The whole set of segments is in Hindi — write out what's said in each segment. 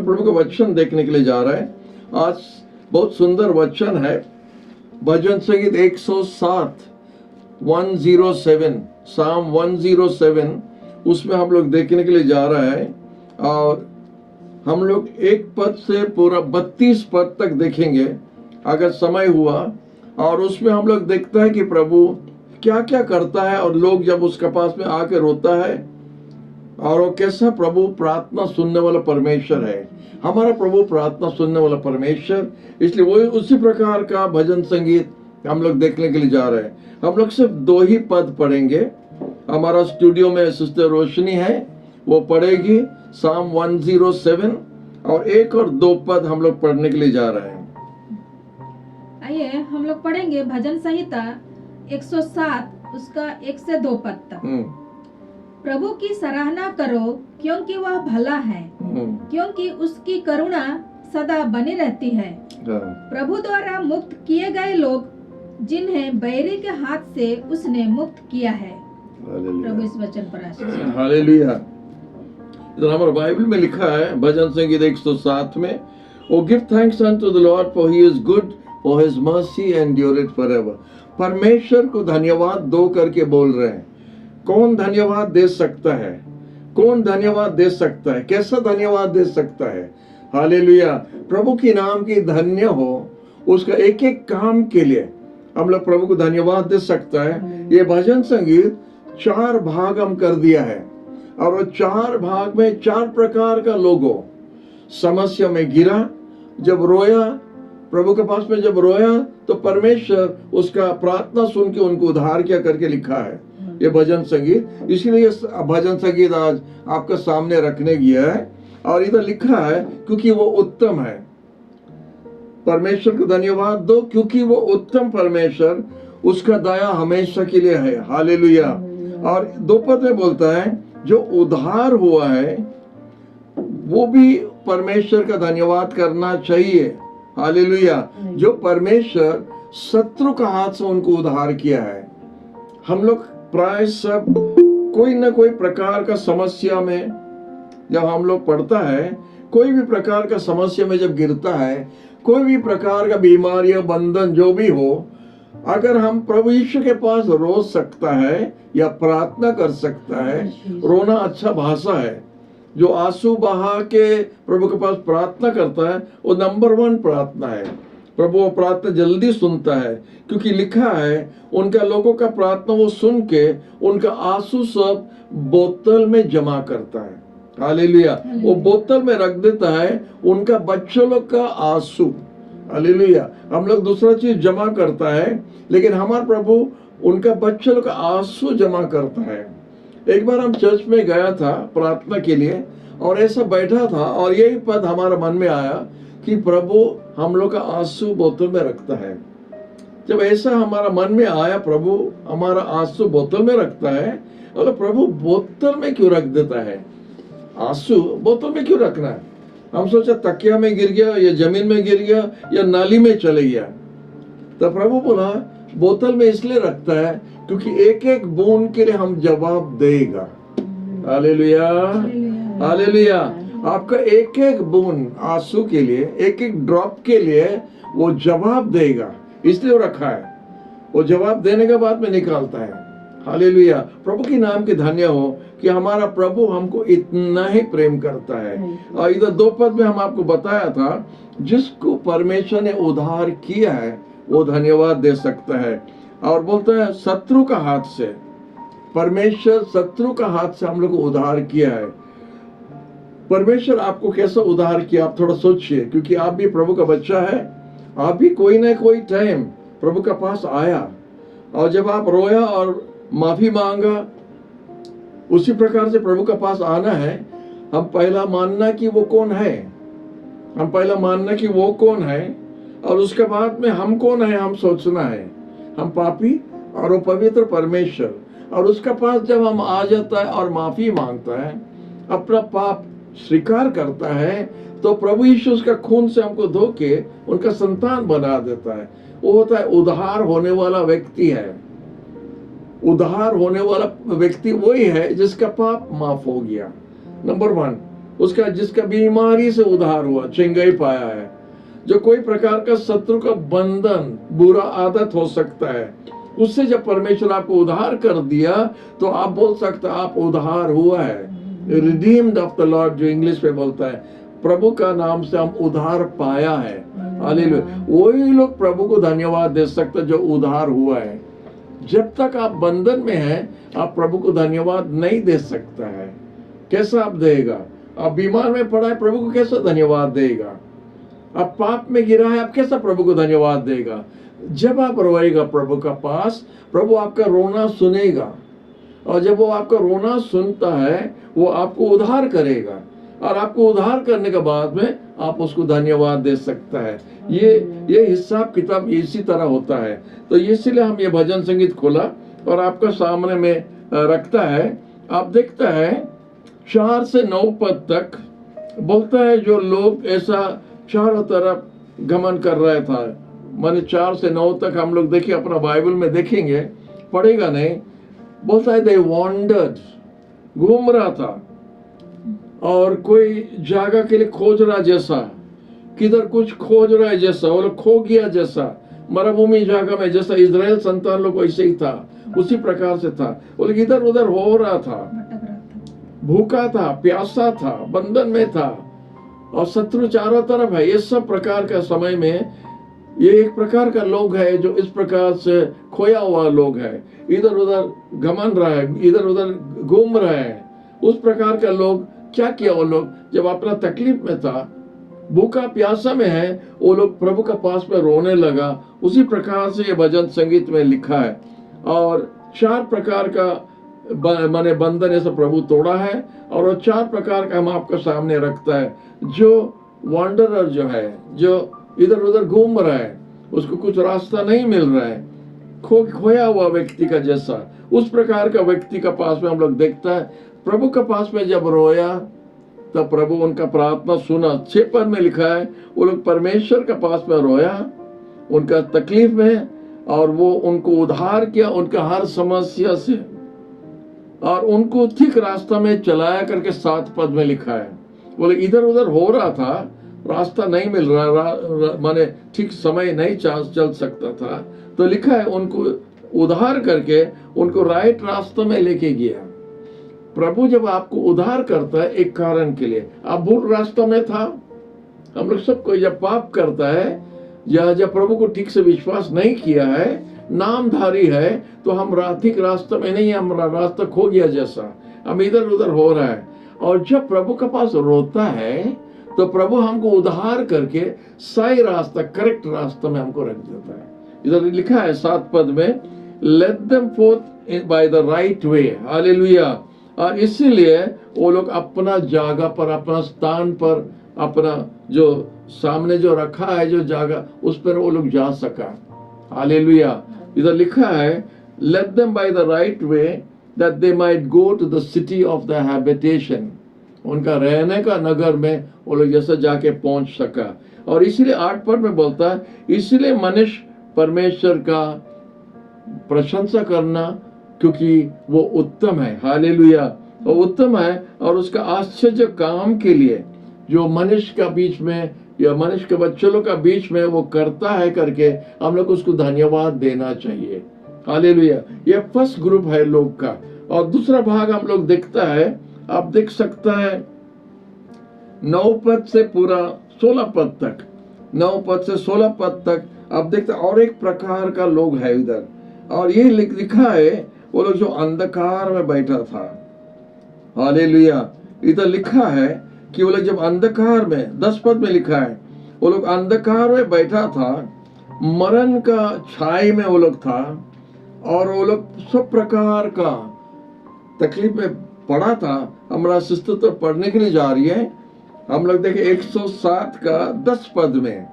लोग प्रभु का वचन देखने के लिए जा रहे हैं। आज बहुत सुंदर वचन है, भजन संगीत 107 107 साम 107, उसमें हम लोग देखने के लिए जा रहे हैं और हम लोग एक पद से पूरा 32 पद तक देखेंगे अगर समय हुआ। और उसमें हम लोग देखता है कि प्रभु क्या क्या करता है और लोग जब उसके पास में आके रोता है और वो कैसा प्रभु प्रार्थना सुनने वाला परमेश्वर है। हमारा प्रभु प्रार्थना सुनने वाला परमेश्वर, इसलिए वो उसी प्रकार का भजन संगीत हम लोग देखने के लिए जा रहे हैं। हम लोग सिर्फ 2 ही पद पढ़ेंगे। हमारा स्टूडियो में सिस्टर रोशनी है, वो पढ़ेगी साम 107 और 1 और 2 पद हम लोग पढ़ने के लिए जा रहे हैं। आइए हम लोग पढ़ेंगे भजन संहिता 107 उसका 1 से 2 पद तक। प्रभु की सराहना करो क्योंकि वह भला है, क्योंकि उसकी करुणा सदा बनी रहती है। प्रभु द्वारा मुक्त किए गए लोग जिन्हें बैरी के हाथ से उसने मुक्त किया है। प्रभु इस वचन पर आशीष। हालेलुया। तो हमारे बाइबल में लिखा है भजन संगीत 107 में, O give thanks unto the Lord for he is good, for his mercy endureth forever. परमेश्वर को धन्यवाद दो करके बोल रहे हैं। कौन धन्यवाद दे सकता है? कौन धन्यवाद दे सकता है? कैसा धन्यवाद दे सकता है? हालेलुया। प्रभु की नाम की धन्य हो, उसका एक एक काम के लिए हम लोग प्रभु को धन्यवाद दे सकता है। ये भजन संगीत 4 भाग हम कर दिया है और वो 4 भाग में 4 प्रकार का लोगों समस्या में गिरा, जब रोया प्रभु के पास में, जब रोया तो परमेश्वर उसका प्रार्थना सुन के उनको उद्धार किया करके लिखा है ये भजन संगीत। इसलिए भजन संगीत आज आपके सामने रखने गया है और इधर लिखा है क्योंकि वो उत्तम है। परमेश्वर को धन्यवाद दो क्योंकि वो उत्तम परमेश्वर, उसका दया हमेशा के लिए है। हालेलुया। और 2 पद में बोलता है जो उद्धार हुआ है वो भी परमेश्वर का धन्यवाद करना चाहिए। हालेलुया। जो परमेश्वर शत्रु का हाथ से उनको उद्धार किया है। हम लोग प्राय सब कोई ना कोई प्रकार का समस्या में जब हम लोग पड़ता है, कोई भी प्रकार का समस्या में जब गिरता है, कोई भी प्रकार का बीमारी या बंधन जो भी हो, अगर हम प्रभु यीशु के पास रो सकता है या प्रार्थना कर सकता है, रोना अच्छा भाषा है। जो आंसू बहा के प्रभु के पास प्रार्थना करता है वो नंबर 1 प्रार्थना है। प्रभु वो प्रार्थना जल्दी सुनता है क्योंकि लिखा है उनका लोगों का प्रार्थना वो सुन के उनका आंसू सब बोतल में जमा करता है। हालेलुया। वो बोतल में रख देता है उनका बच्चों लोग का आंसू। हालेलुया। हम लोग दूसरा चीज जमा करता है, लेकिन हमारा प्रभु उनका बच्चों लोग का आंसू जमा करता है। एक बार हम चर्च में गया था प्रार्थना के लिए और ऐसा बैठा था और यही पद हमारा मन में आया कि प्रभु हम लोग का आंसू बोतल में रखता है। जब ऐसा हमारा मन में आया प्रभु हमारा आंसू बोतल में रखता है, और प्रभु बोतल में क्यों रख देता है? आंसू बोतल में क्यों रखना है? हम सोचा तकिया में गिर गया या जमीन में गिर गया या नाली में चले गया। तो प्रभु बोला बोतल में इसलिए रखता है क्योंकि एक एक बूंद के लिए हम जवाब देगा। हालेलुया। हालेलुया। आपका एक एक बूंद आंसू के लिए, एक एक ड्रॉप के लिए वो जवाब देगा, इसलिए वो रखा है। वो जवाब देने के बाद में निकालता है। हालेलुया। प्रभु की नाम की धन्य हो कि हमारा प्रभु हमको इतना ही प्रेम करता है। और इधर 2 पद में हम आपको बताया था जिसको परमेश्वर ने उद्धार किया है वो धन्यवाद दे सकता है। और बोलता है शत्रु का हाथ से, परमेश्वर शत्रु का हाथ से हम लोग को उद्धार किया है। परमेश्वर आपको कैसा उद्धार किया आप थोड़ा सोचिए, क्योंकि आप भी प्रभु का बच्चा है। आप भी कोई ना कोई टाइम प्रभु के पास आया और जब आप रोया और माफी मांगा, उसी प्रकार से प्रभु के पास आना है। हम पहला मानना कि वो कौन है, हम पहला मानना कि वो कौन है और उसके बाद में हम कौन है हम सोचना है। हम पापी और वो पवित्र परमेश्वर, और उसके पास जब हम आ जाता है और माफी मांगता है, अपना पाप स्वीकार करता है, तो प्रभु यीशु उसका खून से हमको धो के उनका संतान बना देता है। वो होता है उद्धार होने वाला व्यक्ति है। उद्धार होने वाला व्यक्ति वही है जिसका पाप माफ हो गया। नंबर 1 उसका जिसका बीमारी से उद्धार हुआ, चंगाई पाया है, जो कोई प्रकार का शत्रु का बंधन, बुरा आदत हो सकता है, उससे जब परमेश्वर आपको उद्धार कर दिया तो आप बोल सकते आप उद्धार हुआ है। रिडीम्ड ऑफ द लॉर्ड जो इंग्लिश में बोलता है, प्रभु का नाम से हम उद्धार पाया है। हालेलुया। वही लोग प्रभु को धन्यवाद दे सकते जो उद्धार हुआ है। जब तक आप बंधन में हैं आप प्रभु को धन्यवाद नहीं दे सकता है। कैसा आप देगा? आप बीमार में पड़ा है, प्रभु को कैसा धन्यवाद देगा? आप पाप में गिरा है, आप कैसा प्रभु को धन्यवाद देगा? जब आप रोएगा प्रभु का पास, प्रभु आपका रोना सुनेगा, और जब वो आपका रोना सुनता है वो आपको उद्धार करेगा, और आपको उद्धार करने के बाद में आप उसको धन्यवाद दे सकता है। ये हिसाब किताब इसी तरह होता है। तो इसीलिए हम ये भजन संगीत खोला और आपका सामने में रखता है। आप देखता है 4 से 9 पद तक बोलता है, जो लोग ऐसा चारों तरफ गमन कर रहा था, माने 4 से 9 तक हम लोग देखिए, अपना बाइबल में देखेंगे, पढ़ेगा नहीं, बोलता है दे वॉन्डर्ड, घूम रहा था और कोई जगह के लिए खोज रहा जैसा, किधर कुछ खोज रहा है जैसा, वो लोग खो गया जैसा, मरुभूमि जगह में जैसा इजराइल संतान लोग वैसे ही था, उसी प्रकार से था। वो लोग इधर उधर हो रहा था, भूखा था, प्यासा था, बंधन में था, और शत्रु चारों तरफ है। ये सब प्रकार का समय में ये एक प्रकार का लोग है जो इस प्रकार से खोया हुआ लोग है, इधर उधर घमंड रहा है, इधर उधर घूम रहे हैं। उस प्रकार का लोग क्या किया? वो लोग जब अपना तकलीफ में था, भूखा प्यासा में है, वो लोग प्रभु का पास में रोने लगा। उसी प्रकार से ये भजन संगीत में लिखा है। और 4 प्रकार का माने बंधन ऐसा प्रभु तोड़ा है, और वो 4 प्रकार का हम आपके सामने रखता है। जो वॉन्डरर जो है, जो इधर उधर घूम रहा है, उसको कुछ रास्ता नहीं मिल रहा है, खोया हुआ व्यक्ति का जैसा, उस प्रकार का व्यक्ति का पास में हम लोग देखता है। प्रभु के पास में जब रोया तब प्रभु उनका प्रार्थना सुना। 6 पद में लिखा है, वो लोग परमेश्वर के पास में रोया उनका तकलीफ में, और वो उनको उद्धार किया उनका हर समस्या से, और उनको ठीक रास्ता में चलाया करके 7 पद में लिखा है। बोले इधर उधर हो रहा था, रास्ता नहीं मिल रहा, माने ठीक समय नहीं चल सकता था, तो लिखा है उनको उद्धार करके उनको राइट रास्ते में लेके गया। प्रभु जब आपको उद्धार करता है एक कारण के लिए, आप भूल रास्ता में था। हम लोग सबको जब पाप करता है या जब प्रभु को ठीक से विश्वास नहीं किया है, नामधारी है, तो हम ठीक रास्ते में नहीं, हमारा रास्ता खो गया जैसा, हम इधर उधर हो रहा है। और जब प्रभु के पास रोता है तो प्रभु हमको उद्धार करके सही रास्ता, करेक्ट रास्ता में हमको रख देता है। इधर लिखा है 7 पद में, let them fourth bye the right way. Hallelujah. और इसीलिए वो लोग अपना जगह पर, अपना स्थान पर, अपना जो सामने जो रखा है जो जगह, उस पर वो लोग जा सका। हालेलुया। इधर लिखा है, let them by the right way that they might go to the city of the habitation. उनका रहने का नगर में वो लोग जैसे जाके पहुंच सका। और इसीलिए 8 पद में बोलता है, इसीलिए मनुष्य परमेश्वर का प्रशंसा करना, क्योंकि वो उत्तम है। हालेलुया। वो उत्तम है, और उसका आश्चर्य काम के लिए जो मनुष्य का बीच में या मनुष्य के बच्चों का बीच में वो करता है करके हम लोग उसको धन्यवाद देना चाहिए। हालेलुया। ये फर्स्ट ग्रुप है लोग का। और दूसरा भाग हम लोग देखता है, आप देख सकता है 9 पद से पूरा 16 पद तक, 9 पद से 16 पद तक आप देखते, और एक प्रकार का लोग है इधर। और ये लिखा है, वो लोग जो अंधकार में बैठा था। हालेलुया। इधर लिखा है कि वो लोग जब अंधकार में, 10 पद में लिखा है, वो लोग अंधकार में बैठा था, मरण का छाई में वो लोग था, और वो लोग सब प्रकार का तकलीफ में पड़ा था। हमारा सिस्टर तो पढ़ने के लिए जा रही है, हम लोग देखें 107 का 10 पद में,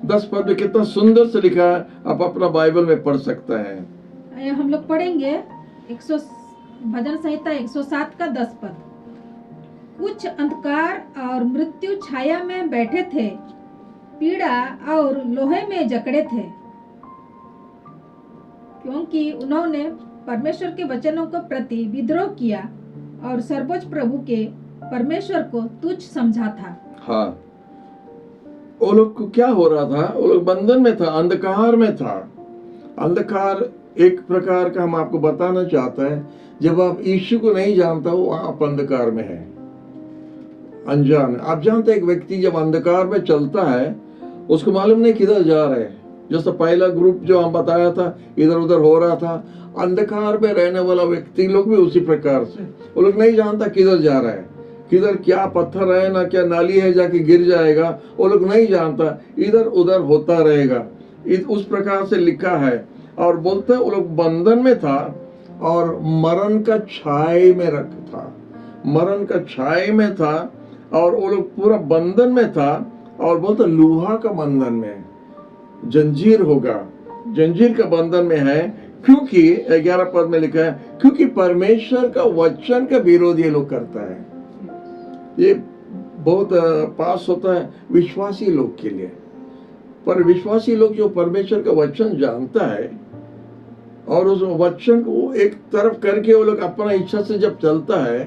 10 पद में कितना सुंदर से लिखा है, आप अपना बाइबल में पढ़ सकता है। हम लोग पढ़ेंगे भजन संहिता 107 का 10 पद। कुछ अंधकार और मृत्यु छाया में बैठे थे, पीड़ा और लोहे में जकड़े थे, क्योंकि उन्होंने परमेश्वर के वचनों के प्रति विद्रोह किया और सर्वोच्च प्रभु के परमेश्वर को तुच्छ समझा था। हाँ, वो लोग को क्या हो रहा था? वो लोग बंधन में था, अंधकार में था। अंधकार एक प्रकार का हम आपको बताना चाहते हैं, जब आप यीशु को नहीं जानता हो वहां आप अंधकार में है, अनजान। आप जानते हैं एक व्यक्ति जब अंधकार में चलता है उसको मालूम नहीं किधर जा रहे हैं। जैसे पहला ग्रुप जो हम बताया था इधर उधर हो रहा था, अंधकार में रहने वाला व्यक्ति लोग भी उसी प्रकार से, वो लोग नहीं जानता किधर जा रहा है, किधर क्या पत्थर है ना क्या नाली है जाके गिर जाएगा, वो लोग नहीं जानता, इधर उधर होता रहेगा। उस प्रकार से लिखा है। और बोलते वो लोग बंधन में था और मरण का छाई में था, मरण का छाई में था और वो लोग पूरा बंधन में था। और बोलते लोहा का बंधन में, जंजीर होगा, जंजीर का बंधन में है, क्योंकि 11 पद में लिखा है, क्योंकि परमेश्वर का वचन का विरोध ये लोग करता है। ये बहुत पास होता है विश्वासी लोग के लिए, पर विश्वासी लोग जो परमेश्वर का वचन जानता है और उस वचन को एक तरफ करके वो लोग अपना इच्छा से जब चलता है,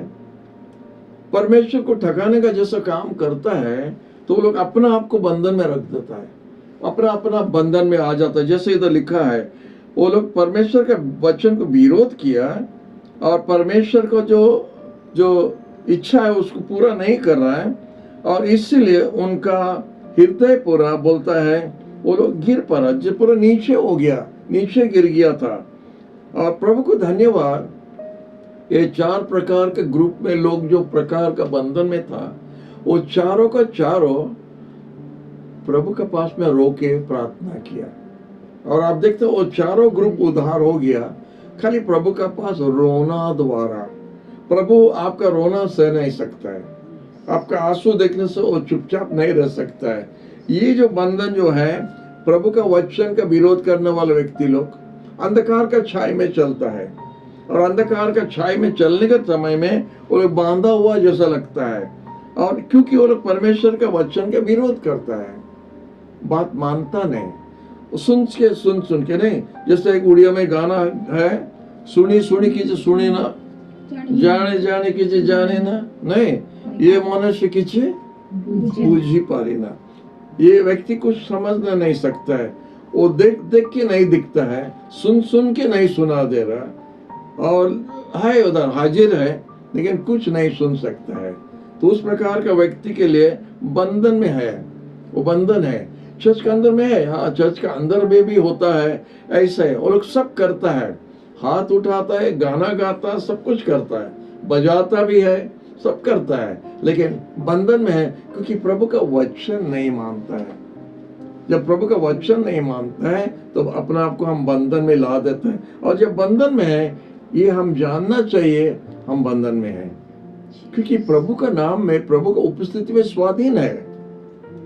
परमेश्वर को ठकाने का जैसा काम करता है, तो वो लोग अपना आप को बंधन में रख देता है, अपना अपना बंधन में आ जाता है। जैसे इधर लिखा है, वो लोग परमेश्वर के वचन को विरोध किया और परमेश्वर को जो इच्छा है उसको पूरा नहीं कर रहा है, और इसीलिए उनका हृदय पूरा बोलता है वो लोग गिर पड़ा, जो पूरा नीचे हो गया, नीचे गिर गया था। और प्रभु को धन्यवाद, ये 4 प्रकार के ग्रुप में लोग जो प्रकार का बंधन में था, वो चारों का चारों प्रभु के पास में रो के प्रार्थना किया। और आप देखते हो वो चारों ग्रुप उद्धार हो गया, खाली प्रभु का पास रोना द्वारा। प्रभु आपका रोना सह नहीं सकता है, आपका आंसू देखने से वो चुपचाप नहीं रह सकता है। ये जो बंधन जो है, प्रभु का वचन का विरोध करने वाले व्यक्ति लोग अंधकार का छाई में चलता है, और अंधकार का छाई में चलने के समय में वो लोग बांधा हुआ जैसा लगता है। और क्योंकि वो लोग परमेश्वर का वचन का विरोध करता है, बात मानता नहीं, सुन के नहीं। जैसे एक उड़िया में गाना है, सुनी सुनी कीजिए सुने ना, जाने जाने कीजिए जाने ना, नहीं ये मनुष्य कीजिए बूझी पारी ना। ये व्यक्ति कुछ समझना नहीं सकता है, वो देख देख के नहीं दिखता है, सुन के नहीं सुना दे रहा, और है उधर हाजिर है लेकिन कुछ नहीं सुन सकता है। तो उस प्रकार का व्यक्ति के लिए बंधन में है, वो बंधन है। चर्च के अंदर में है, हाँ चर्च का अंदर में भी होता है, ऐसा है। वो लोग सब करता है, हाथ उठाता है, गाना गाता, सब कुछ करता है, बजाता भी है, सब करता है, लेकिन बंधन में है क्योंकि प्रभु का वचन नहीं मानता है। जब प्रभु का वचन नहीं मानता है तो अपना आप को हम बंधन में ला देते हैं। और जब बंधन में है, ये हम जानना चाहिए हम बंधन में हैं, क्योंकि प्रभु का नाम में, प्रभु का उपस्थिति में स्वाधीन है।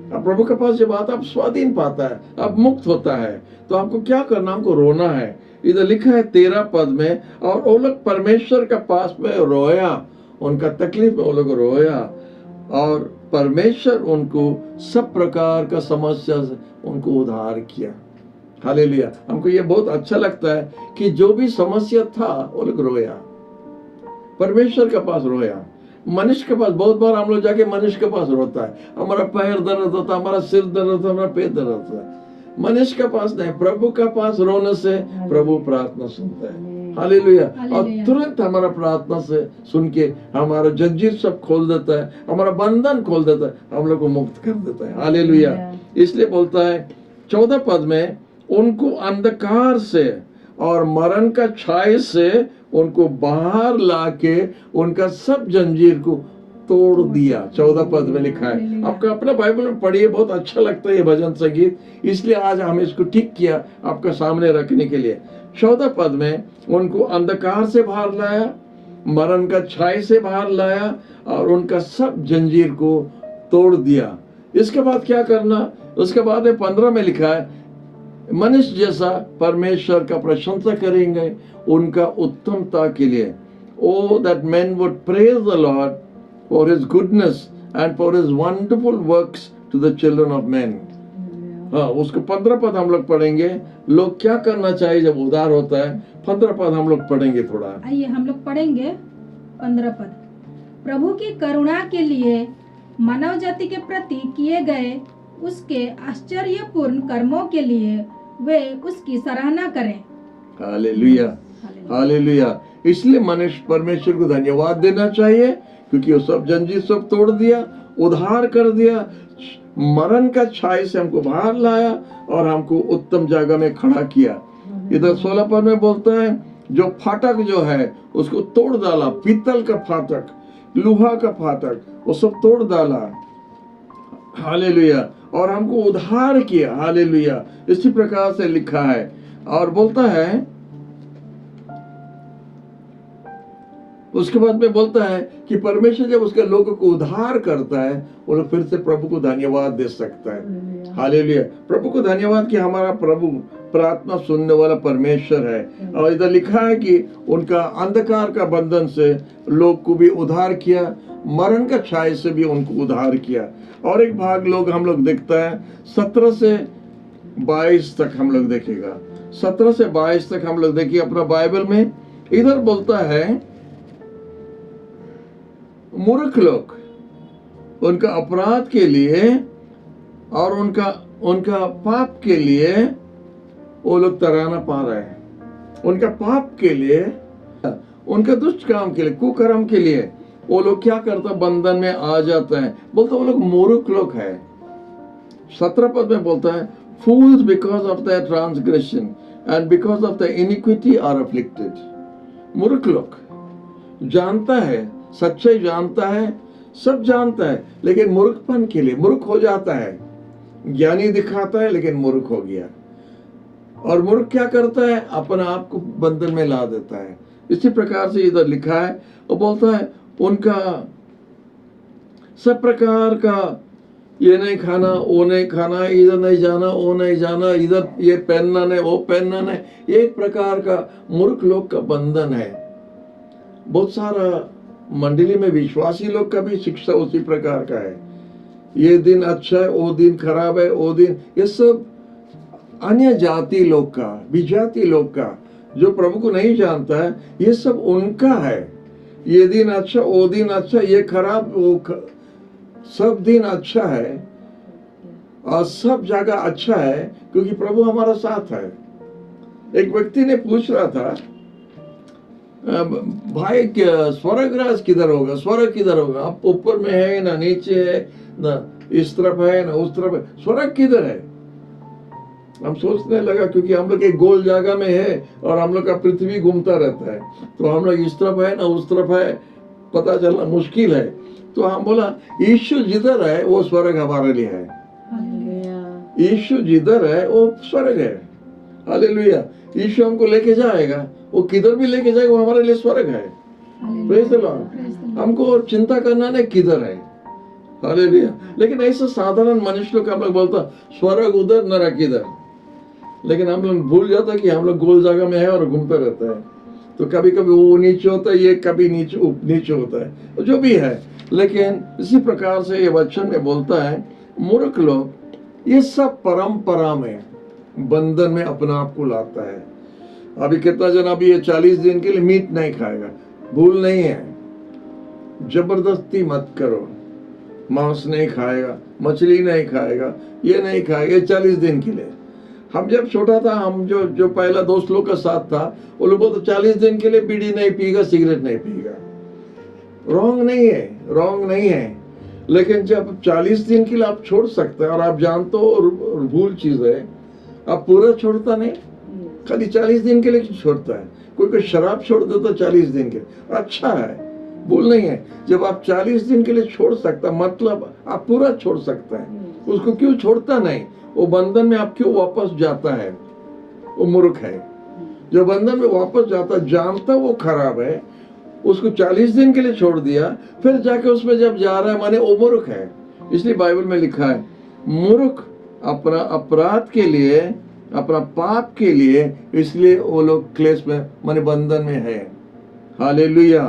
अब प्रभु के पास जब आता, आप स्वाधीन पाता है, आप मुक्त होता है। तो आपको क्या करना, हमको रोना है। इधर लिखा है 13 पद में, और वो लोग परमेश्वर के पास में रोया, उनका तकलीफ में वो लोग रोया, और परमेश्वर उनको सब प्रकार का समस्या से उनको उद्धार किया। हालेलुया। हमको ये बहुत अच्छा लगता है कि जो भी समस्या था वो लोग रोया, परमेश्वर के पास रोया। मनुष्य के पास बहुत बार हम लोग जाके मनुष्य के पास रोता है, हमारा पैर दर्द होता है, हमारा सिर दर्द होता है, हमारा पेट दर्द होता है। मनुष्य के पास नहीं, प्रभु के पास रोने से प्रभु प्रार्थना सुनता है। हालेलुया। और तुरंत हमारा प्रार्थना से सुन के हमारा जंजीर सब खोल देता है, हमारा बंधन खोल देता है, हम लोग को मुक्त कर देता है। हालेलुया। इसलिए बोलता है 14 पद में, उनको अंधकार से और मरण का छाये से उनको बाहर लाके उनका सब जंजीर को तोड़ दिया। 14 पद में लिखा है। आपका अपना बाइबल में पढ़िए, बहुत अच्छा लगता है ये भजन संगीत, इसलिए आज हम इसको ठीक किया आपका सामने रखने के लिए। 14 पद में उनको अंधकार से बाहर लाया, मरण का छाई से बाहर लाया, और उनका सब जंजीर को तोड़ दिया। इसके बाद क्या करना, उसके बाद 15 में लिखा है, मनुष्य जैसा परमेश्वर का प्रशंसा करेंगे उनका उत्तमता के लिए। Oh that men would praise the Lord for his goodness and for his wonderful works to the children of men। हाँ, उसको 15 पद हम लोग पढ़ेंगे, लोग क्या करना चाहिए जब उद्धार होता है। 15 पद हम लोग पढ़ेंगे थोड़ा। आइए हम लोग पढ़ेंगे 15 पद। प्रभु की करुणा के लिए मानव जाति के प्रति किए गए उसके आश्चर्यपूर्ण कर्मों के लिए वे उसकी सराहना करें। Hallelujah, hallelujah. इसलिए मनुष्य परमेश्वर को धन्यवाद देना चाहिए, क्योंकि वो सब जंजीर सब तोड़ दिया, उद्धार कर दिया, मरण का छाई से हमको बाहर लाया और हमको उत्तम जगह में खड़ा किया। इधर 16 पद में बोलता है, जो फाटक जो है उसको तोड़ डाला, पीतल का फाटक, लोहा का फाटक, वो सब तोड़ डाला। हालेलुया। और हमको उद्धार किया। हालेलुया। इसी प्रकार से लिखा है। और बोलता है, उसके बाद में बोलता है कि परमेश्वर जब उसके लोगों को उद्धार करता है, वो लोग फिर से प्रभु को धन्यवाद दे सकता है। हालेलुया। प्रभु को धन्यवाद कि हमारा प्रभु प्रार्थना सुनने वाला परमेश्वर है। और इधर लिखा है कि उनका अंधकार का बंधन से लोग को भी उद्धार किया, मरण का छाये से भी उनको उद्धार किया। और एक भाग हम लोग देखता है 17 से 22 तक हम लोग देखेगा। 17 से 22 तक हम लोग देखिए अपना बाइबल में। इधर बोलता है, मूर्ख लोग उनका अपराध के लिए और उनका पाप के लिए वो लोग तराना पा रहे हैं। उनका पाप के लिए, उनका दुष्ट काम के लिए, कुकर्म के लिए वो लोग क्या करता, बंधन में आ जाता है। बोलता वो लोग मूर्ख लोग है। 17 पद में बोलता है, fools because of their transgression and because of their iniquity are afflicted। मूर्ख लोग जानता है, सच्चाई जानता है, सब जानता है, लेकिन मूर्खपन के लिए मूर्ख हो जाता है। ज्ञानी दिखाता है लेकिन मूर्ख हो गया। और मूर्ख क्या करता है, अपने आप को बंधन में ला देता है। इसी प्रकार से इधर लिखा है, वो बोलता है उनका सब प्रकार का, ये नहीं खाना, वो नहीं खाना, इधर नहीं जाना, वो नहीं जाना, इधर ये पहनना नहीं, वो पहनना नहीं, एक प्रकार का मूर्ख लोग का बंधन है। बहुत सारा मंडली में विश्वासी लोग का भी शिक्षा उसी प्रकार का है। ये दिन अच्छा है, वो दिन खराब है, वो दिन, ये सब अन्य जाति लोग का, विजाति लोग का, जो प्रभु को नहीं जानता है, ये सब उनका है। ये दिन अच्छा, वो दिन अच्छा, ये खराब, सब दिन अच्छा है और सब जगह अच्छा है, क्योंकि प्रभु हमारा साथ है। एक व्यक्ति ने पूछ रहा था, भाई स्वर्ग राज किधर होगा, स्वर्ग किधर होगा, आप ऊपर में है ना नीचे है, ना इस तरफ है ना उस तरफ है, स्वर्ग किधर है। हम सोचने लगा, क्योंकि हम लोग एक गोल जगह में है और हम लोग का पृथ्वी घूमता रहता है, तो हम लोग इस तरफ है ना उस तरफ है, पता चलना मुश्किल है। तो हम बोला, यीशु जिधर है वो स्वर्ग हमारे लिए है। यीशु जिधर है वो स्वर्ग है। हालेलुया। यीशु हमको लेके जाएगा, वो किधर भी लेके जाएगा, वो हमारे लिए स्वर्ग है। Praise the Lord. हमको और चिंता करना नहीं किधर है। हालेलुया। लेकिन ऐसा साधारण मनुष्य लोग हम लोग बोलता स्वर्ग उधर, नरक इधर, लेकिन हम लोग भूल जाता कि हम लोग गोल जगह में है और घूमता रहता है। तो कभी कभी वो नीचे होता है, ये कभी नीचे होता है, जो भी है। लेकिन इसी प्रकार से ये वचन में बोलता है, मूर्ख लोग ये सब परंपरा में बंधन में अपना आप को लाता है। अभी कितना जन अभी ये 40 दिन के लिए मीट नहीं खाएगा, भूल नहीं है, जबरदस्ती मत करो। मांस नहीं खाएगा, मछली नहीं खाएगा, ये नहीं खाएगा, ये 40 दिन के लिए। हम जब छोटा था, हम जो पहला दोस्त लोग का साथ था, वो लोग बोलते 40 दिन के लिए बीड़ी नहीं पीगा, सिगरेट नहीं पीगा। रॉन्ग नहीं है। लेकिन जब 40 दिन के लिए आप छोड़ सकते हैं, और आप जानते हो भूल चीज है, आप पूरा छोड़ता नहीं, खाली 40 दिन के लिए छोड़ता है। कोई शराब छोड़ देता 40 दिन के, अच्छा है, भूल नहीं है। जब आप 40 दिन के लिए छोड़ सकता, मतलब आप पूरा छोड़ सकता है, उसको क्यों छोड़ता नहीं? वो बंधन में आप क्यों वापस जाता है? वो मूर्ख है। जो बंधन में वापस जाता, जानता वो खराब है, उसको 40 दिन के लिए छोड़ दिया, फिर जाके उसमें जब जा रहा है, माने वो मूर्ख है। इसलिए बाइबल में लिखा है, मूर्ख अपना अपराध के लिए, अपना पाप के लिए, इसलिए वो लोग क्लेश में, माने बंधन में है। हालेलुया।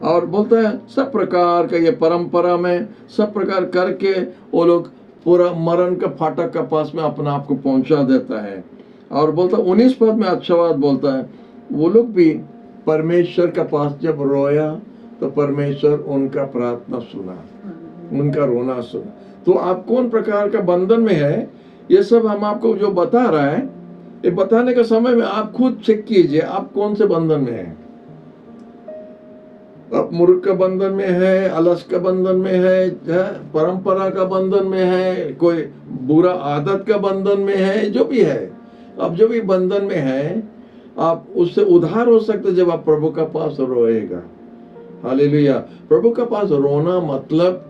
और बोलता है सब प्रकार का, ये परंपरा में सब प्रकार करके वो लोग पूरा मरण का फाटक का पास में अपना आप को पहुंचा देता है। और बोलता 19 पद में अच्छा बात बोलता है, वो लोग भी परमेश्वर का पास जब रोया तो परमेश्वर उनका प्रार्थना सुना, उनका रोना सुना। तो आप कौन प्रकार का बंधन में है, ये सब हम आपको जो बता रहा है, ये बताने के समय में आप खुद चेक कीजिए आप कौन से बंधन में हैं। आप मूर्ख का बंधन में है, अलस का बंधन में है, परंपरा का बंधन में है, कोई बुरा आदत का बंधन में है, जो भी है, आप जो भी बंधन में है, आप उससे उद्धार हो सकते जब आप प्रभु का पास रोएगा। हालेलुया। प्रभु का पास रोना मतलब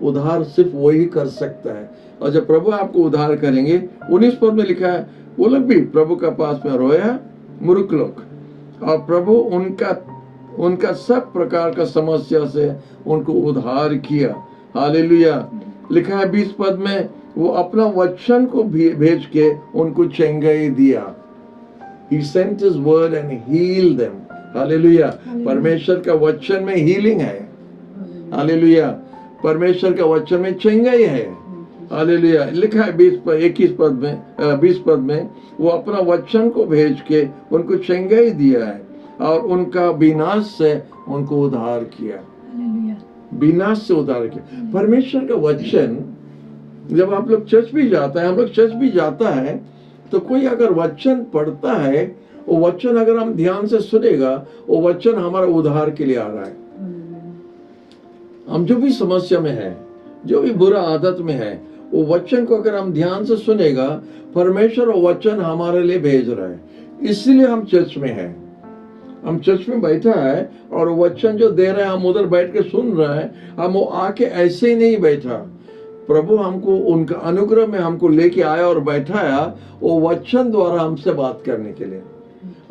उद्धार सिर्फ वही कर सकता है। और जब प्रभु आपको उद्धार करेंगे, 19 पद में लिखा है, वो लोग भी प्रभु का पास में रोया, मूर्ख लोग, और प्रभु उनका सब प्रकार का समस्या से उनको उद्धार किया। हालेलुया। लिखा है 20 पद में, वो अपना वचन को भेज के उनको चंगाई दिया। He sent his word and healed them. Hallelujah. परमेश्वर का वचन में हीलिंग है। हालेलुया। परमेश्वर का वचन में चंगाई है। हालेलुया। लिखा है 20 पद में, वो अपना वचन को भेज के उनको चंगाई दिया है और उनका विनाश से उनको उद्धार किया। विनाश से उद्धार किया। परमेश्वर का वचन, जब आप लोग चर्च भी जाता है, हम लोग चर्च भी जाता है, तो कोई अगर वचन पढ़ता है, वो वचन अगर हम ध्यान से सुनेगा, वो वचन हमारा उद्धार के लिए आ रहा है। हम जो भी समस्या में है, जो भी बुरा आदत में है, वो वचन को अगर हम ध्यान से सुनेगा, परमेश्वर वो वचन हमारे लिए भेज रहा है। इसलिए हम चर्च में हैं। हम चर्च में बैठा है और वचन जो दे रहे हैं, हम उधर बैठ के सुन रहे हैं। हम वो आके ऐसे ही नहीं बैठा, प्रभु हमको उनका अनुग्रह में हमको लेके आया और बैठाया, वो वचन द्वारा हमसे बात करने के लिए।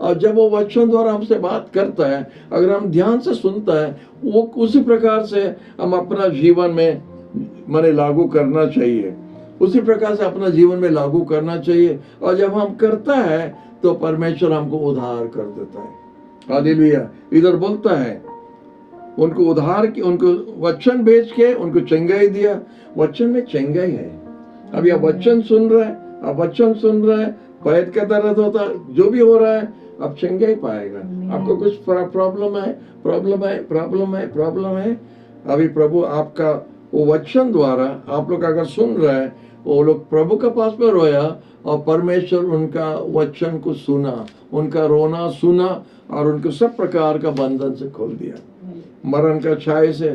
और जब वो वचन द्वारा हमसे बात करता है, अगर हम ध्यान से सुनता है, वो उसी प्रकार से हम अपना जीवन में माने लागू करना चाहिए, उसी प्रकार से अपना जीवन में लागू करना चाहिए। और जब हम करता है तो परमेश्वर हमको उद्धार कर देता है। हालेलुया। इधर बोलता है, उनको उद्धार की, उनको वचन भेज के उनको चंगाई दिया। वचन में चंगाई है। अभी आप वचन सुन रहे हैं, आप वचन सुन रहे हैं, पैर का दर्द होता है, जो भी हो रहा है, आप चंगाई पाएगा। आपको कुछ प्रॉब्लम है, अभी प्रभु आपका वो वचन द्वारा आप लोग अगर सुन रहे हैं, वो लोग प्रभु के पास में रोया और परमेश्वर उनका वचन को सुना, उनका रोना सुना और उनको सब प्रकार का बंधन से खोल दिया। मरण का छाये से,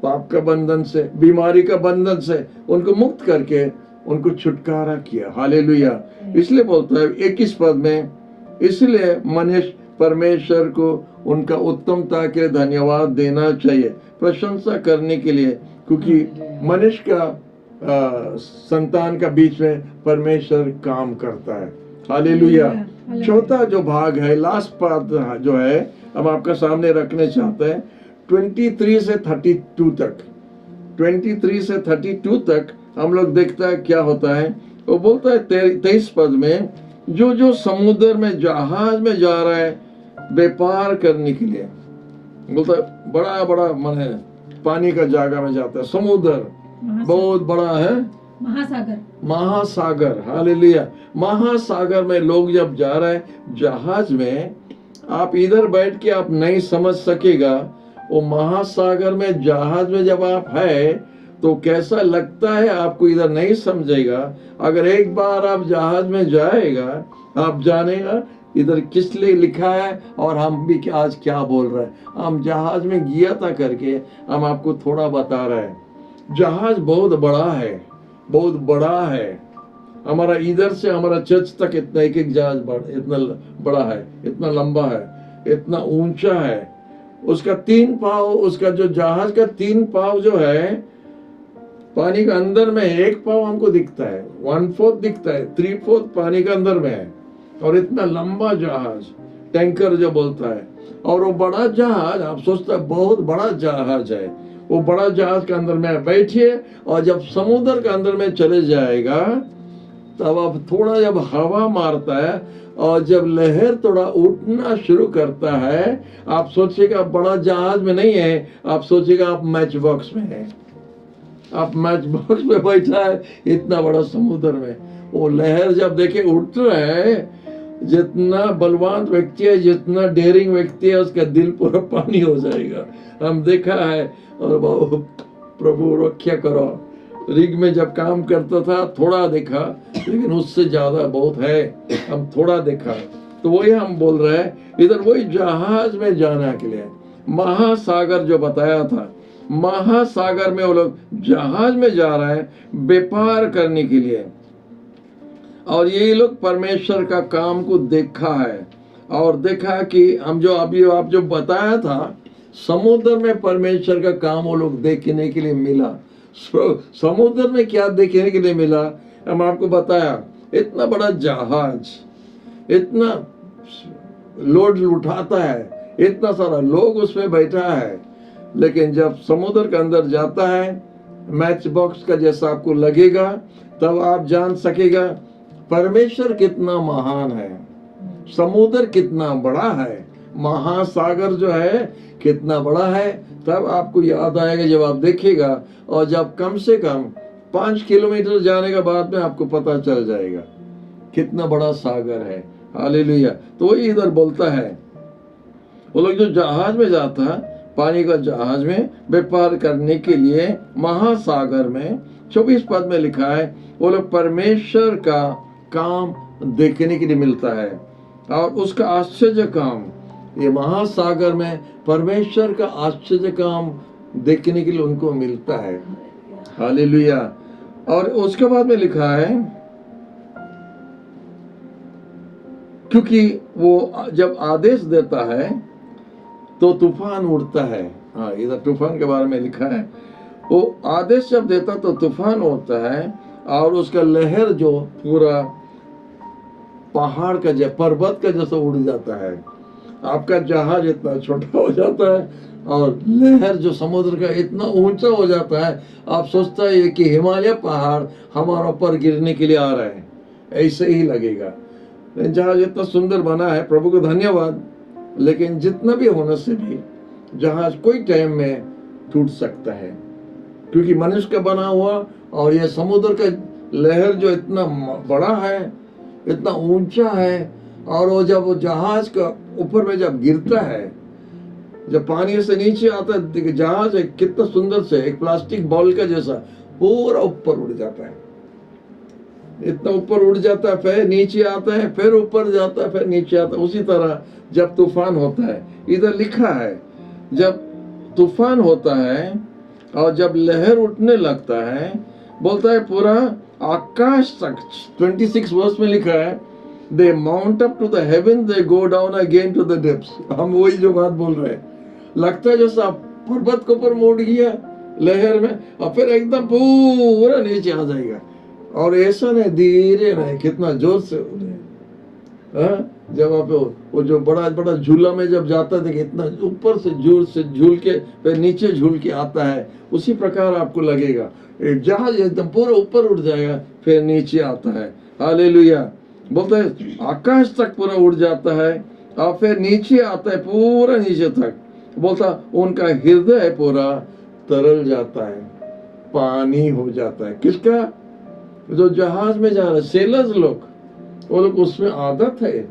पाप का बंधन से, बीमारी का बंधन से उनको मुक्त करके उनको छुटकारा किया। हालेलुया। इसलिए बोलता है 21 पद में, इसलिए मनुष्य परमेश्वर को उनका उत्तमता के धन्यवाद देना चाहिए, प्रशंसा करने के लिए, क्योंकि मनुष्य का संतान का बीच में परमेश्वर काम करता है। हालेलुया। चौथा जो भाग है, लास्ट पार्ट जो है, हम आपका सामने रखने चाहते हैं 23 से 32 तक। 23 से 32 तक हम लोग देखता है क्या होता है। वो बोलता है 23 पद में, जो समुद्र में जहाज में जा रहा है व्यापार करने के लिए, बोलता है बड़ा मन है, पानी का जगह में जाता है, समुद्र बहुत बड़ा है, महासागर। हालेलुया। महासागर में लोग जब जा रहे हैं जहाज में, आप इधर बैठ के आप नहीं समझ सकेगा। वो महासागर में जहाज में जब आप है तो कैसा लगता है आपको इधर नहीं समझेगा। अगर एक बार आप जहाज में जाएगा, आप जानेगा इधर किस लिए लिखा है और हम भी आज क्या बोल रहे हैं। हम जहाज में गया था करके हम आपको थोड़ा बता रहे हैं। जहाज बहुत बड़ा है, बहुत बड़ा है। हमारा इधर से हमारा चर्च तक इतना एक जहाज इतना बड़ा है, इतना लंबा है, इतना ऊंचा है। उसका 3 पाव, उसका जो जहाज का 3 पाव जो है, पानी का अंदर में 1 पाव हमको दिखता है, 1/4 दिखता है, 3/4 पानी का अंदर में है। और इतना लंबा जहाज, टैंकर जो बोलता है। और वो बड़ा जहाज, आप सोचते हैं बहुत बड़ा जहाज है, वो बड़ा जहाज के अंदर में बैठिए और जब समुद्र के अंदर में चले जाएगा, तब अब थोड़ा जब हवा मारता है और जब लहर थोड़ा उठना शुरू करता है, आप सोचिएगा बड़ा जहाज में नहीं है, आप सोचिएगा आप मैच बॉक्स में है। आप मैच बॉक्स में बैठा है इतना बड़ा समुद्र में। वो लहर जब देखे उठ रहा है, जितना बलवान व्यक्ति है, जितना डेयरिंग व्यक्ति है, उसका दिल पूरा पानी हो जाएगा। हम देखा है। और प्रभु रक्षा करो, रिग में जब काम करता था थोड़ा देखा, लेकिन उससे ज्यादा बहुत है, हम थोड़ा देखा। तो वही हम बोल रहे हैं, इधर वही जहाज में जाने के लिए महासागर जो बताया था, महासागर में वो लोग जहाज में जा रहे हैं व्यापार करने के लिए। और ये लोग परमेश्वर का काम को देखा है और देखा कि हम जो अभी आप जो बताया था, समुद्र में परमेश्वर का काम वो लोग देखने के लिए मिला। समुद्र में क्या देखने के लिए मिला, हम आपको बताया। इतना बड़ा जहाज, इतना लोड उठाता है, इतना सारा लोग उसमें बैठा है, लेकिन जब समुद्र के अंदर जाता है, मैच बॉक्स का जैसा आपको लगेगा, तब आप जान सकेगा परमेश्वर कितना महान है, समुद्र कितना बड़ा है, महासागर जो है कितना बड़ा है। तब आपको याद आएगा जब आप देखेगा, और जब कम से कम 5 किलोमीटर जाने के बाद में आपको पता चल जाएगा कितना बड़ा सागर है। हालेलुया। तो वही इधर बोलता है, वो लोग जो जहाज में जाता है, पानी का जहाज में व्यापार करने के लिए महासागर में, 24 पद में लिखा है, वो लोग परमेश्वर का काम देखने के लिए मिलता है। और उसका आश्चर्य काम, ये महासागर में परमेश्वर का आश्चर्य काम देखने के लिए उनको मिलता है। हालेलुया। और उसके बाद में लिखा है, क्योंकि वो जब आदेश देता है तो तूफान उड़ता है। हाँ, इधर तूफान के बारे में लिखा है, वो आदेश जब देता तो तूफान उड़ता है, और उसका लहर जो पूरा पहाड़ का पर्वत का जैसा उड़ जाता है। आपका जहाज इतना छोटा हो जाता है और लहर जो समुद्र का इतना ऊंचा हो जाता है, आप सोचता है कि हिमालय पहाड़ हमारे ऊपर गिरने के लिए आ रहे हैं, ऐसे ही लगेगा। जहाज इतना सुंदर बना है, प्रभु को धन्यवाद। लेकिन जितना भी होने से भी जहाज कोई टाइम में टूट सकता है, क्योंकि मनुष्य का बना हुआ, और यह समुद्र का लहर जो इतना बड़ा है, इतना ऊंचा है, और वो जब वो जहाज का ऊपर में जब गिरता है, जब पानी से नीचे आता है, जहाज कितना सुंदर से एक प्लास्टिक बॉल का जैसा पूरा ऊपर उड़ जाता है, इतना ऊपर उड़ जाता है, फिर नीचे आता है, फिर ऊपर जाता है, फिर नीचे आता है। उसी तरह जब तूफान होता है, इधर लिखा है, जब तूफान होता है और जब लहर उठने लगता है, बोलता है पूरा आकाश तक। 26 वर्ष में लिखा है, they mount up to the heaven, they go down again to the depths. हम वही जो बात बोल रहे हैं, लगता है जैसा पर्वत के ऊपर मोड़ गया लहर में, और फिर एकदम पूरा नीचे आ जाएगा। और ऐसा नहीं, धीरे नहीं, कितना जोर से उड़े। जब आप वो जो बड़ा बड़ा झूला में जब जाता है, इतना ऊपर से झूल के फिर नीचे झूल के आता है, उसी प्रकार आपको लगेगा जहाज एकदम पूरा ऊपर उड़ जाएगा, फिर नीचे आता है। हालेलुया। बोलते है आकाश तक पूरा उड़ जाता है और फिर नीचे आता है, पूरा नीचे तक। बोलता उनका हृदय पूरा तरल जाता है, पानी हो जाता है। किसका? जो जहाज में जा रहे सेलर्स लोग, वो लोग उसमें आदत है,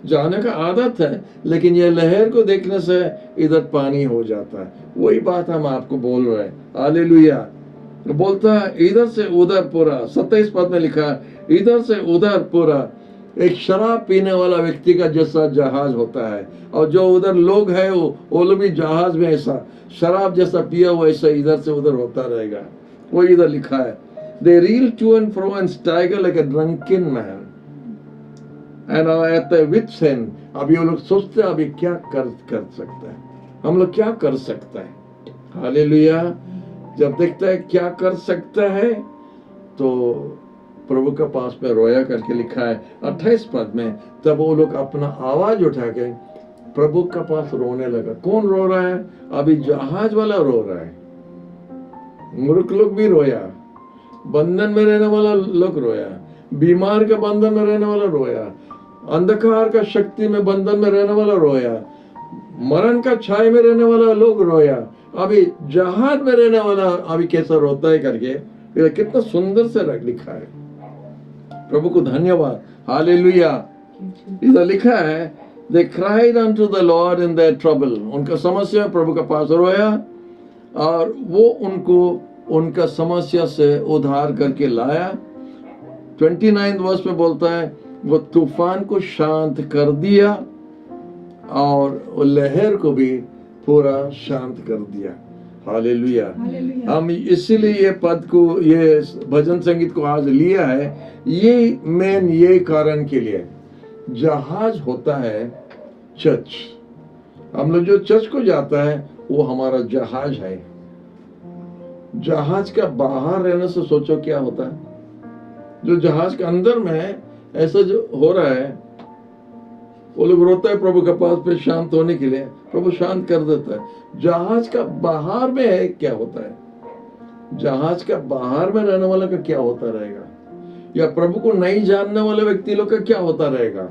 जाने का आदत है, लेकिन ये लहर को देखने से इधर पानी हो जाता है। वही बात हम आपको बोल रहे हैं। हालेलुया। बोलता है इधर से उधर पूरा, 27 पद में लिखा है, इधर से उधर पूरा एक शराब पीने वाला व्यक्ति का जैसा जहाज होता है, और जो उधर लोग है वो लोग भी जहाज में ऐसा शराब जैसा पिया हुआ ऐसा इधर से उधर होता रहेगा। वो इधर लिखा है, they reel to and fro and stagger like a drunken man and are at their wits end। अभी वो लोग सोचते हैं अभी क्या कर सकता है, हम लोग क्या कर सकता है। हालेलुया। जब देखता है क्या कर सकता है, तो प्रभु के पास में रोया करके लिखा है 28 पद में। तब वो लोग अपना आवाज उठा के प्रभु के पास रोने लगा। कौन रो रहा है? अभी जहाज वाला रो रहा है, मूर्ख लोग भी रोया, बंधन में रहने वाला लोग रोया, बीमार के बंधन में रहने वाला रोया, अंधकार का शक्ति में बंधन में रहने वाला रोया, मरण का छाए में रहने वाला लोग रोया। अभी जहाज में रहने वाला अभी कैसा रोता है करके कितना सुंदर से लिखा है। प्रभु को धन्यवाद। हालेलुया। इधर लिखा है, they cried unto the Lord in their trouble. उनका समस्या प्रभु के पास रोया और वो उनको उनका समस्या से उद्धार करके लाया। 29 वर्ष में बोलता है, वो तूफान को शांत कर दिया और वो लहर को भी पूरा शांत कर दिया। हालेलुया। हालेलुया। हम इसीलिए ये पद को, ये भजन संगीत को आज लिया है, ये मेन ये कारण के लिए। जहाज होता है चर्च, हम लोग जो चर्च को जाता है वो हमारा जहाज है। जहाज का बाहर रहने से सोचो क्या होता है, जो जहाज के अंदर में है ऐसा जो हो रहा है, वो लोग रोता है प्रभु के पास पे शांत होने के लिए, प्रभु शांत कर देता है। जहाज का बाहर में है क्या होता है, जहाज का बाहर में रहने वाला का क्या होता रहेगा, या प्रभु को नहीं जानने वाले व्यक्ति लोग का क्या होता रहेगा।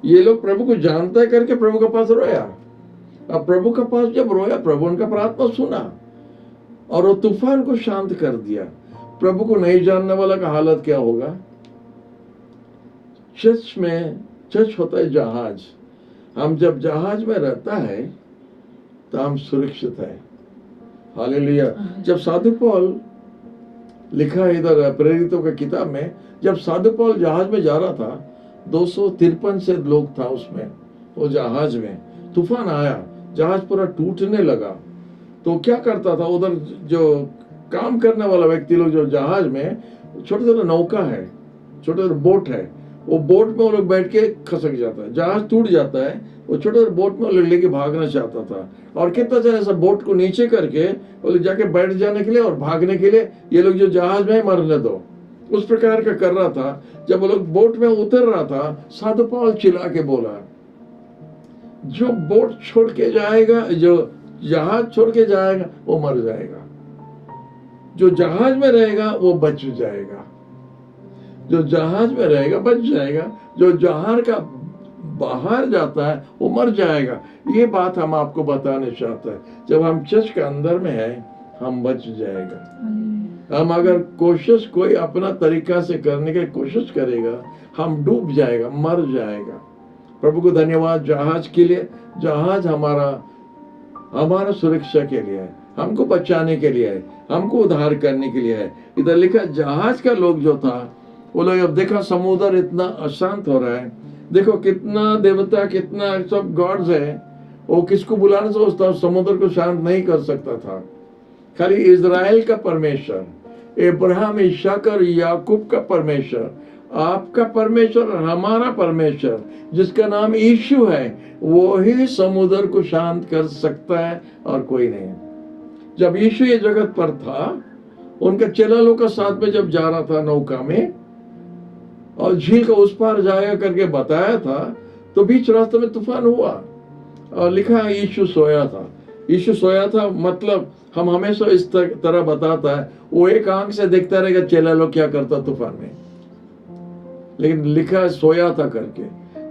ये लोग प्रभु को जानता है करके प्रभु के पास रोया। अब प्रभु के पास जब रोया, प्रभु उनका प्रार्थना सुना और वो तूफान को शांत कर दिया। प्रभु को नहीं जानने वाला का हालत क्या होगा। चर्च में, चर्च होता है जहाज। हम जब जहाज में रहता है तो हम सुरक्षित है। हालेलुया। जब साधु पौल, लिखा है इधर प्रेरितों की किताब में, जब साधु पौल जहाज में जा रहा था, 253 से लोग था उसमें, वो जहाज में तूफान आया, जहाज पूरा टूटने लगा। तो क्या करता था, उधर जो काम करने वाला व्यक्ति लोग, जो जहाज में छोटा छोटा नौका है, छोटा छोटा बोट है, वो बोट में वो लोग बैठ के खसक जाता है, जहाज टूट जाता है, वो छोटे छोटे बोट में वो लोग लेके भागना चाहता था। और कितना चाहे ऐसा बोट को नीचे करके वो लोग जाके बैठ जाने के लिए और भागने के लिए, ये लोग जो जहाज में मरने दो, उस प्रकार का कर रहा था। जब वो लोग बोट में उतर रहा था, साधु पौल चिल्ला के बोला, जो बोट छोड़ के जाएगा, जो जहाज छोड़ के जाएगा वो मर जाएगा, जो जहाज में रहेगा वो बच जाएगा। जो जहाज में रहेगा बच जाएगा, जो जहाज का बाहर जाता है वो मर जाएगा। ये बात हम आपको बताने चाहते हैं। जब हम चर्च के अंदर में है, हम बच जाएगा। हम अगर कोशिश कोई अपना तरीका से करने की कोशिश करेगा, हम डूब जाएगा, मर जाएगा। प्रभु को धन्यवाद जहाज के लिए। जहाज हमारा सुरक्षा के लिए है, हमको बचाने के लिए है, हमको उद्धार करने के लिए है। इधर लिखा जहाज का लोग जो था, वो लोग अब देखा समुद्र इतना अशांत हो रहा है, देखो कितना देवता, कितना सब गॉड्स है, वो किसको बुलाने से उसका समुद्र को शांत नहीं कर सकता था। खाली इजराइल का परमेश्वर, इब्राहिम, इसहाक और याकूब का परमेश्वर, आपका परमेश्वर, हमारा परमेश्वर, जिसका नाम यीशु है, वो ही समुद्र को शांत कर सकता है और कोई नहीं। जब यीशु ये जगत पर था, उनका चेला लोग का साथ में जब जा रहा था नौका में, और झील का उस पार जाएगा करके बताया था, तो बीच रास्ते में तूफान हुआ और लिखा है यीशु सोया था। यीशु सोया था मतलब हम हमेशा इस तरह बताता है, वो एक आंख से देखता रहेगा चेला लोग क्या करता तूफान में, लेकिन लिखा है सोया था करके।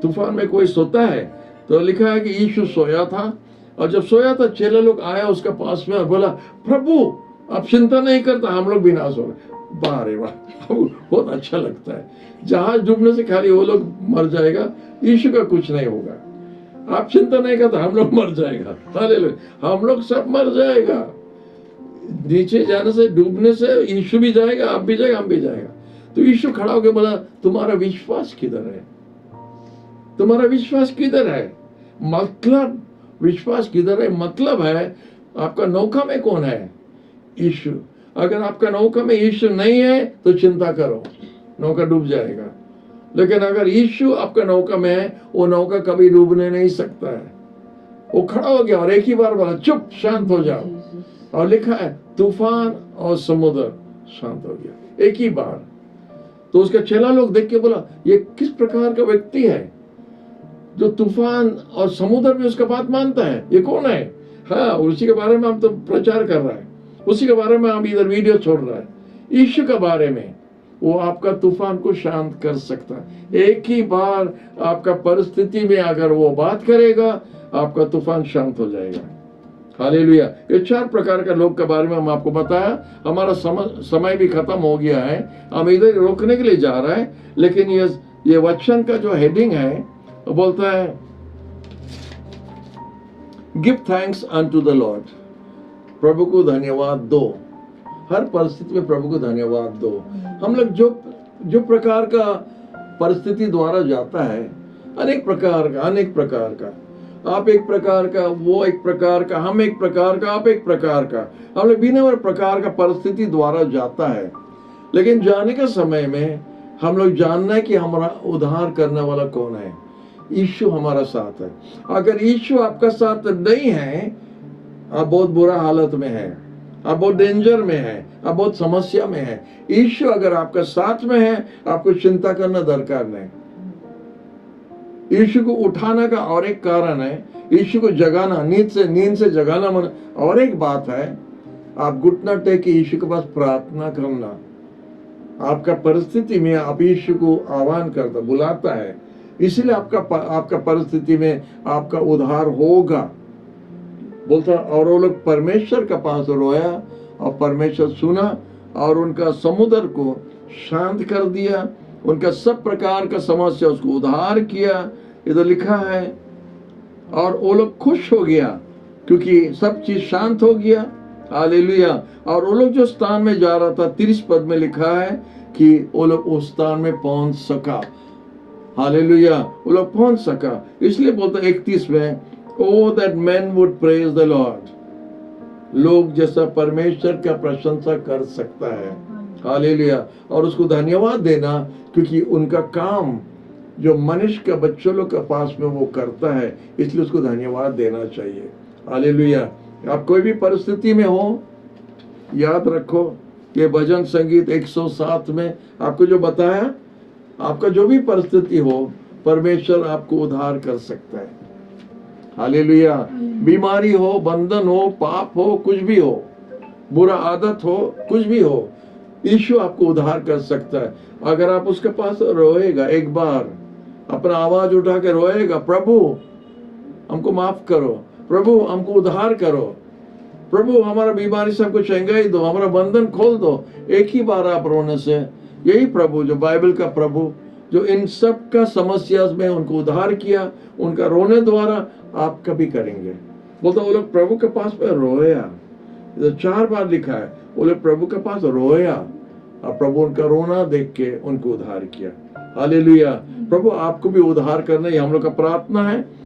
तूफान में कोई सोता है? तो लिखा है कि यीशु सोया था, और जब सोया था चेला लोग आया उसके पास में और बोला, प्रभु आप चिंता नहीं करता, हम लोग भी नाश हो गए। बारे वाह, बहुत अच्छा लगता है। जहाज डूबने से खाली वो लोग मर जाएगा, यीशु का कुछ नहीं होगा। आप चिंता नहीं करता, हम लोग मर जाएगा। हालेलुया, हम लोग सब मर जाएगा। नीचे जाने से, डूबने से यीशु भी जाएगा, आप भी जाएगा, हम भी जाएगा। तो यीशु खड़ा होकर बोला, तुम्हारा विश्वास किधर है? तुम्हारा विश्वास किधर है? मतलब विश्वास किधर है मतलब है आपका नौका में कौन है? यीशु। अगर आपका नौका में यीशु नहीं है तो चिंता करो, नौका डूब जाएगा। लेकिन अगर यीशु आपका नौका में है, वो नौका कभी डूबने नहीं सकता है। वो खड़ा हो गया और एक ही बार बोला, चुप, शांत हो जाओ। और लिखा है तूफान और समुद्र शांत हो गया एक ही बार। तो उसका चेला लोग देख के बोला, ये किस प्रकार का व्यक्ति है जो तूफान और समुद्र में उसका बात मानता है? ये कौन है? हाँ, उसी के बारे में हम तो प्रचार कर रहा है, उसी के बारे में हम इधर वीडियो छोड़ रहा है। यीशु के बारे में, वो आपका तूफान को शांत कर सकता है। एक ही बार आपका परिस्थिति में अगर वो बात करेगा, आपका तूफान शांत हो जाएगा। हालेलुया। ये 4 प्रकार के लोग के बारे में हम आपको बताया। हमारा समय भी खत्म हो गया है, हम इधर रोकने के लिए जा रहे हैं, लेकिन ये ये वचन का जो हेडिंग है वो बोलता है give thanks unto the Lord. प्रभु को धन्यवाद दो। हर परिस्थिति में प्रभु को धन्यवाद दो। हम लोग जो प्रकार का परिस्थिति द्वारा जाता है, अनेक प्रकार का, आप एक प्रकार का, वो एक प्रकार का, हम एक प्रकार का, आप एक प्रकार का, हम लोग भिन्न प्रकार का परिस्थिति द्वारा जाता है। लेकिन जाने के समय में हम लोग जानना है कि हमारा उद्धार करने वाला कौन है। यीशु हमारा साथ है। अगर यीशु आपका साथ नहीं है, आप बहुत बुरा हालत में है, आप बहुत डेंजर में है, आप बहुत समस्या में है। यीशु अगर आपका साथ में है, आपको चिंता करना दरकार नहीं। यीशु को उठाने का और एक कारण है, यीशु को जगाना, नींद से जगाना मन और एक बात है। आप घुटना टेक के यीशु के पास प्रार्थना करना। आपका परिस्थिति में आप यीशु को आह्वान करता, बुलाता है, इसलिए आपका परिस्थिति में आपका उद्धार होगा। बोलता और वो लोग परमेश्वर के पास रोया और परमेश्वर सुना और उनका समुद्र को शांत कर दिया, उनका सब प्रकार का समस्या उसको उद्धार किया। इधर लिखा है और वो लोग खुश हो गया क्योंकि सब चीज शांत हो गया। हालेलुया। और वो लोग जो स्थान में जा रहा था, 30 पद में लिखा है कि वो लोग उस स्थान में पहुंच सका। हालेलुया, वो लोग पहुंच सका। इसलिए बोलता 31 में, O that man would praise the Lord. लोग जैसा परमेश्वर का प्रशंसा कर सकता है। हालेलुया। और उसको धन्यवाद देना क्योंकि उनका काम जो मनुष्य के बच्चों लोग के पास में वो करता है, इसलिए उसको धन्यवाद देना चाहिए। हालेलुया। आप कोई भी परिस्थिति में हो, याद रखो ये भजन संगीत 107 में आपको जो बताया, आपका जो भी परिस्थिति हो, परमेश्वर आपको उद्धार कर सकता है। हालेलुया। बीमारी हो, बंधन हो, पाप हो, कुछ भी हो, बुरा आदत हो, कुछ भी हो, यीशु आपको उद्धार कर सकता है। अगर आप उसके पास रोएगा, एक बार अपना आवाज उठा के रोएगा, प्रभु हमको माफ करो, प्रभु हमको उद्धार करो, प्रभु हमारा बीमारी से हमको चंगाई दो, हमारा बंधन खोल दो, एक ही बार आप रोने से यही प्रभु, जो बाइबल का प्रभु, जो इन सब का समस्या में उनको उद्धार किया, उनका रोने द्वारा आप कभी करेंगे। बोलता वो लोग प्रभु के पास में रोया। 4 बार लिखा है, वो लोग प्रभु के पास रोया और प्रभु उनका रोना देख के उनको उद्धार किया। हालेलुया। प्रभु आपको भी उद्धार करना, ये हम लोग का प्रार्थना है।